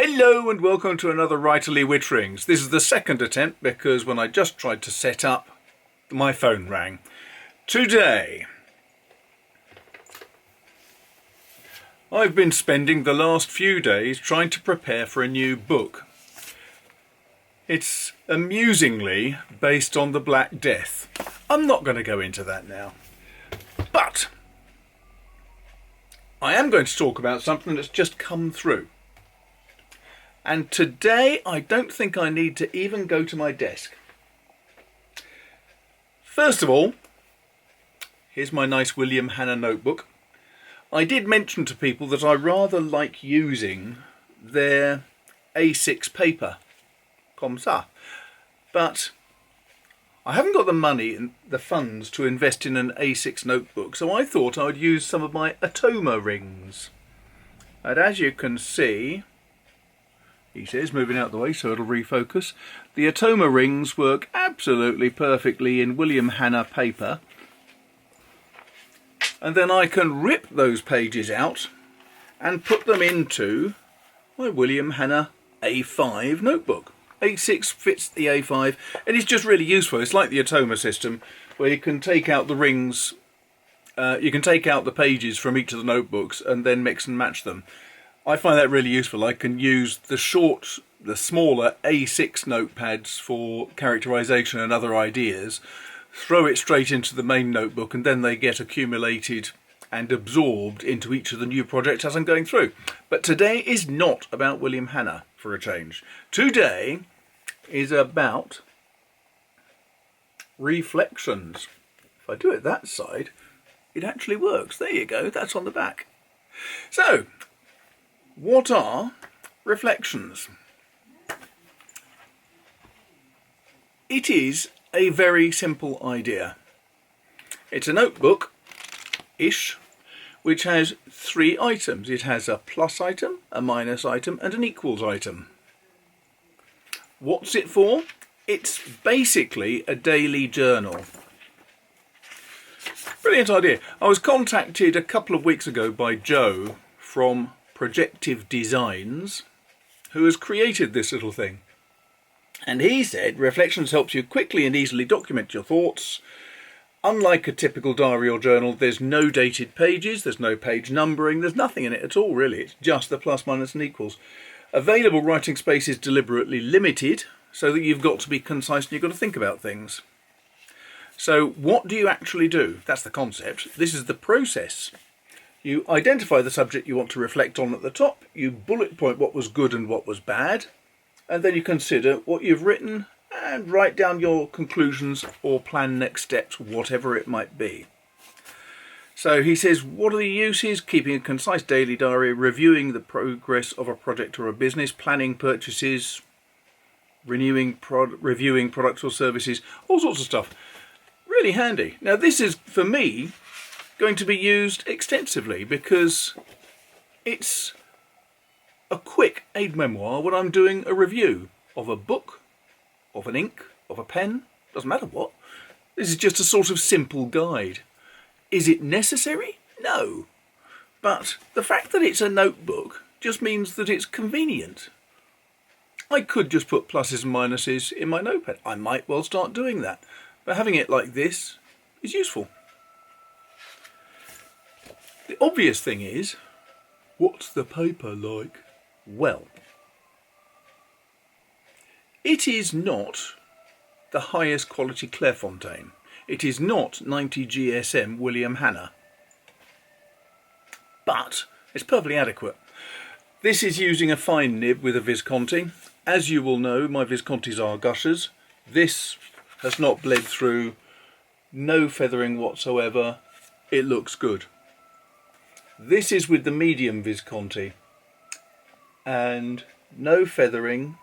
Hello and welcome to another Writerly Witterings. This is the second attempt because when I just tried to set up, my phone rang. Today, I've been spending the last few days trying to prepare for a new book. It's amusingly based on the Black Death. I'm not going to go into that now. But I am going to talk about something that's just come through. And today I don't think I need to even go to my desk. First of all, here's my nice William Hanna notebook. I did mention to people that I rather like using their A6 paper, comme ça, but I haven't got the money and the funds to invest in an A6 notebook, so I thought I'd use some of my Atoma rings. And as you can see, he says, moving out the way so it'll refocus, the Atoma rings work absolutely perfectly in William Hanna paper. And then I can rip those pages out and put them into my William Hanna A5 notebook. A6 fits the A5 and it's just really useful. It's like the Atoma system where you can take out the rings, you can take out the pages from each of the notebooks and then mix and match them. I find that really useful. I can use the smaller A6 notepads for characterization and other ideas, throw it straight into the main notebook, and then they get accumulated and absorbed into each of the new projects as I'm going through. But today is not about William Hanna, for a change. Today is about reflections. If I do it that side, it actually works. There you go, that's on the back. So, what are reflections? It is a very simple idea. It's a notebook-ish, which has three items. It has a plus item, a minus item, and an equals item. What's it for? It's basically a daily journal. Brilliant idea. I was contacted a couple of weeks ago by Joe from Projective Design, who has created this little thing. And he said Reflections helps you quickly and easily document your thoughts. Unlike a typical diary or journal, there's no dated pages, there's no page numbering, there's nothing in it at all really, it's just the plus, minus and equals. Available writing space is deliberately limited so that you've got to be concise and you've got to think about things. So what do you actually do? That's the concept. This is the process. You identify the subject you want to reflect on at the top, you bullet point what was good and what was bad, and then you consider what you've written and write down your conclusions or plan next steps, whatever it might be. So he says, what are the uses? Keeping a concise daily diary, reviewing the progress of a project or a business, planning purchases, reviewing products or services, all sorts of stuff. Really handy. Now this is, for me, going to be used extensively because it's a quick aid memoir when I'm doing a review of a book, of an ink, of a pen, doesn't matter what. This is just a sort of simple guide. Is it necessary? No. But the fact that it's a notebook just means that it's convenient. I could just put pluses and minuses in my notepad. I might well start doing that. But having it like this is useful. The obvious thing is, what's the paper like? Well, it is not the highest quality Clairefontaine. It is not 90 GSM William Hanna. But it's perfectly adequate. This is using a fine nib with a Visconti. As you will know, my Viscontis are gushers. This has not bled through, no feathering whatsoever. It looks good. This is with the medium Visconti. And no feathering,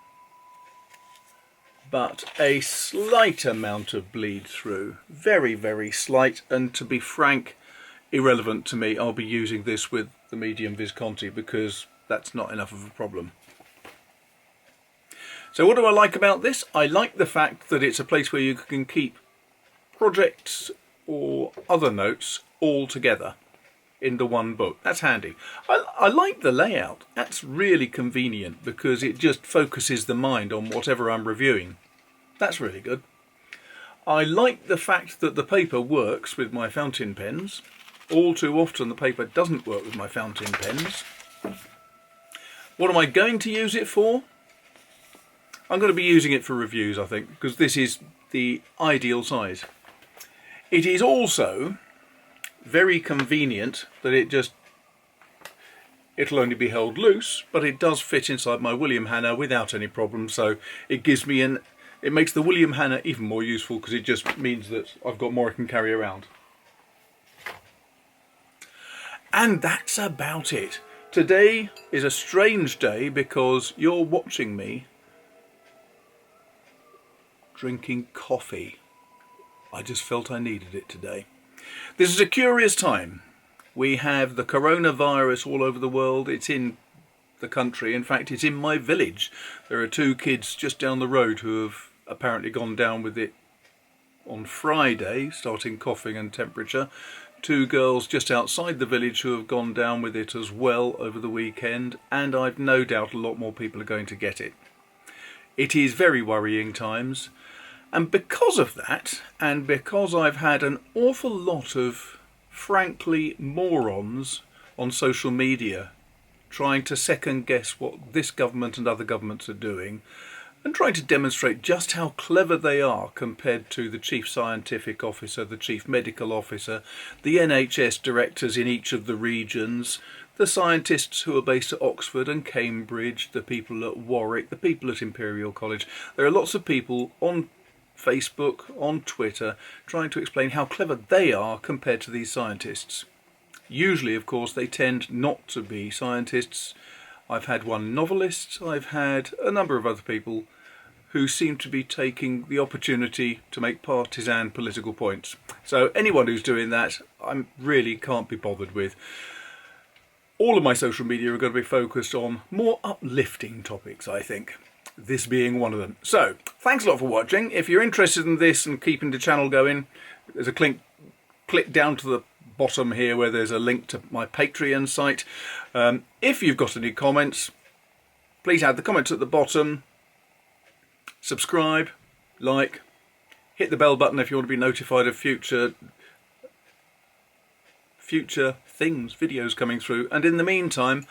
but a slight amount of bleed through. Very, very slight, and to be frank, irrelevant to me. I'll be using this with the medium Visconti because that's not enough of a problem. So what do I like about this? I like the fact that it's a place where you can keep projects or other notes all together. into one book. That's handy. I like the layout. That's really convenient because it just focuses the mind on whatever I'm reviewing. That's really good. I like the fact that the paper works with my fountain pens. All too often the paper doesn't work with my fountain pens. What am I going to use it for? I'm going to be using it for reviews, I think, because this is the ideal size. It is also very convenient that it'll only be held loose, but it does fit inside my William Hanna without any problem. So it gives me it makes the William Hanna even more useful because it just means that I've got more I can carry around. And that's about it. Today is a strange day because you're watching me drinking coffee. I just felt I needed it today. This is a curious time. We have the coronavirus all over the world. It's in the country. In fact, it's in my village. There are 2 kids just down the road who have apparently gone down with it on Friday, starting coughing and temperature. 2 girls just outside the village who have gone down with it as well over the weekend, and I've no doubt a lot more people are going to get it. It is very worrying times, and because of that, and because I've had an awful lot of, frankly, morons on social media trying to second guess what this government and other governments are doing, and trying to demonstrate just how clever they are compared to the chief scientific officer, the chief medical officer, the NHS directors in each of the regions, the scientists who are based at Oxford and Cambridge, the people at Warwick, the people at Imperial College. There are lots of people on Facebook, on Twitter, trying to explain how clever they are compared to these scientists. Usually, of course, they tend not to be scientists. I've had one novelist, I've had a number of other people who seem to be taking the opportunity to make partisan political points. So anyone who's doing that, I really can't be bothered with. All of my social media are going to be focused on more uplifting topics, I think. This being one of them. So, thanks a lot for watching. If you're interested in this and keeping the channel going, there's a click down to the bottom here where there's a link to my Patreon site. If you've got any comments, please add the comments at the bottom. Subscribe, like, hit the bell button if you want to be notified of future things, videos coming through. And in the meantime,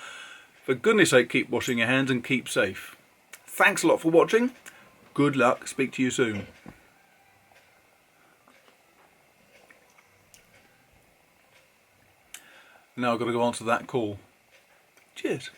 for goodness sake, keep washing your hands and keep safe. Thanks a lot for watching. Good luck. Speak to you soon. Now I've got to go on to that call. Cheers.